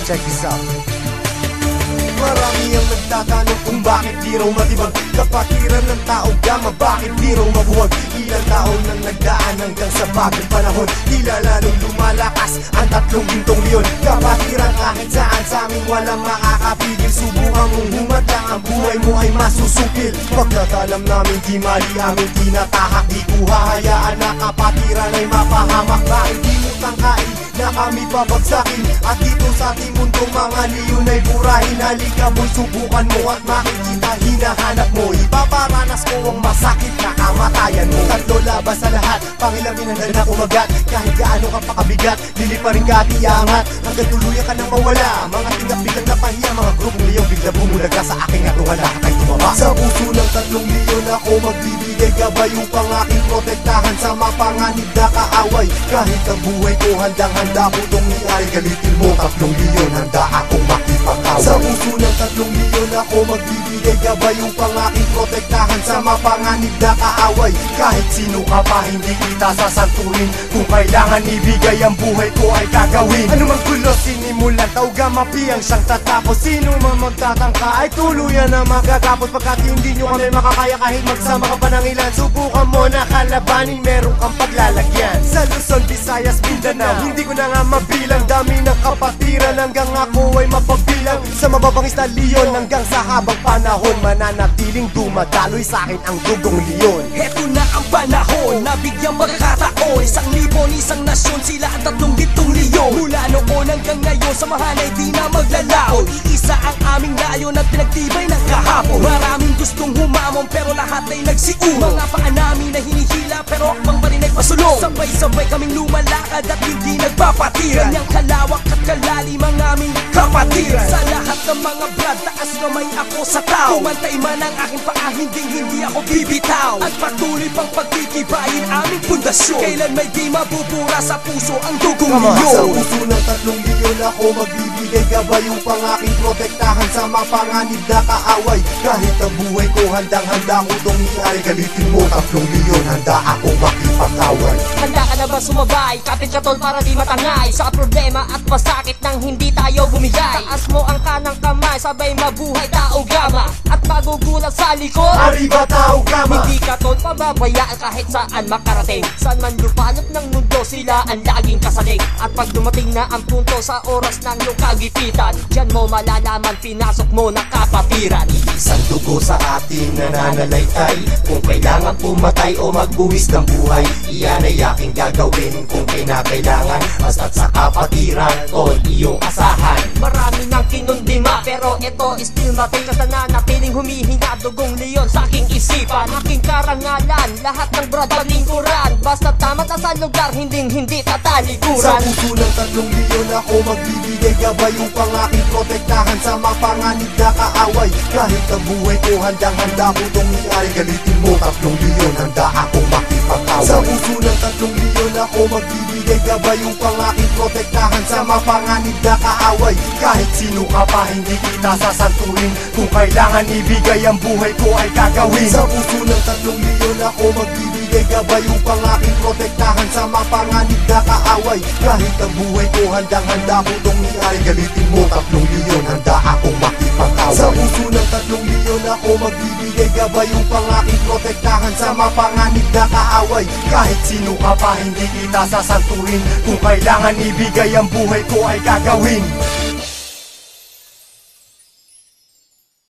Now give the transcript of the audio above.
Check this out. Marami ang nagtatanong kung bakit di raw matibag kapatiran ng tao gama, bakit di raw mabuwag. Ilang taon nang nagdaan hanggang sa bagong panahon, tila lalong lumalakas ang 3 gintong leon. Kapatiran kahit saan sa amin walang makakapigil. Subukan mong humadlang, ang buhay mo ay masusupil. Pagkatalam namin di mali aming tinatahak, di ko hahayaan na kapatiran ay mapahamak. Bakit di mo tangkain na kami babagsakin? At dito sa ating mundo mga leon ay burahin. Halika mo'y subukan mo at makikita hinahanap mo. Ipaparanas ko ang masakit na kamatayan mo. 3 labas sa lahat, pangilamin handa na umagat. Kahit gaano ka pakabigat, liliparin ka at iangat hanggang tuluyan ka nang mawala. Mga tingap biglang napahiya, mga grupong leon bigla bumulag ka sa aking atuhala kay tumaba. Sa puso ng 3 leon ako magbibigay gabay upang aking protektahan sa mapanganib na kaaway. Kahit ang buhay ko handang-handa ko itong iay. Galitin mo 3 leon, handa akong makipag-away. Sa puso ng 3 leon ako magbibigay gabay upang aking protektahan sa mapanganib na kaaway. Kahit sino ka pa hindi kita sasantuhin, kung kailangan ibigay ang buhay ko ay gagawin. Anumang gulo sinimulan, tauga mapiyang siyang tatapos. Sino man magtatangka ay tuluyan na magagapos. Pagkat hindi nyo kami makakaya kahit magsama ka pa ng ilan. Subukan mo na kalabanin, meron kang paglalagyan. Sa Luzon, Visayas, Mindanao, hindi ko na nga mabilang. Dami ng kapatiran hanggang ako ay mapagbilang. Sa mababangis na leon hanggang sa habang panahon, mananatiling dumadaloy sa akin ang dugong leon. Heto na ang panahon, nabigyang pagkakataon. 1,000 isang nasyon, sila ang 3 gintong leon. Mula noon hanggang ngayon, samahan ay di na maglalaon. Iisa ang aming layon at pinagtibay ng kahapon. Maraming gustong humamon pero lahat ay nagsiumo. Mga paa namin na hinihila pero akbang pa rin ay pasulong. Sabay-sabay kaming lumalakad at hindi nagpapatiran. Ganyang kalawak at kalalim ang aming kapatiran. Sa lahat ng mga brad, taas kamay ako sa tao. Kumantay man ang aking paa, hindi ako bibitaw. At patuloy pang pagtitibayin aming pundasyon. Kailan may di mabubura sa puso ang dugong leon. Sa puso ng 3 leon ako magbibigay gabay upang aking protektahan sa mapanganib na kaaway. Kahit ang buhay ko handang-handa ko itong iay. Galitin mo 3 leon, handa akong makipag-away. Handa ka na ba sumabay? Kapit ka tol para di matangay sa problema at masakit nang hindi tayo bumigay. Taas mo ang kanang kamay, sabay mabuhay tao gama. At magugulat sa likod, arriba tao gama. hindi ka tol pababayaan kahit saan makarating. Saan man lupalop ng mundo, sila ang laging kasalig. At pag dumating na ang punto sa oras ng iyong kagipitan, diyan mo malalaman pinasok mo na kapatiran. Isang dugo sa ating nananalaytay, kung kailangan pumatay o magbuwis ng buhay, iyan ay aking gagawin kung kinakailangan. Basta't sa kapatiran, tol, iyong asahan. Marami nang kinundima pero ito still matin. Kasi nanatiling humihinga dugong leon sa aking isipan. Aking karangalan, lahat ng brad lingkuran. Basta tama na sa lugar, hindi tatalikuran. Sa puso ng 3 leon ako magbibigay gabay upang aking protektahan sa mapanganib na kaaway. Kahit ang buhay ko handang-handa ko itong iay. Galitin mo 3 leon, handa akong makipag-away. Sa puso ng 3 leon ako magbibigay gabay upang aking protektahan sa mapanganib na kaaway. Kahit sino ka pa hindi kita sasantuhin, kung kailangan ibigay ang buhay ko ay gagawin. Sa puso ng 3 leon ako magbibigay gabay upang aking protektahan sa mapanganib na kaaway. Kahit ang buhay ko handang-handa ko itong iay. Galitin mo 3 leon, handa akong makipag-away. Sa puso ng 3 leon ako magbibigay gabay upang aking protektahan sa mapanganib na kaaway. Kahit sino ka pa hindi kita sasantuhin, kung kailangan ibigay ang buhay ko ay gagawin.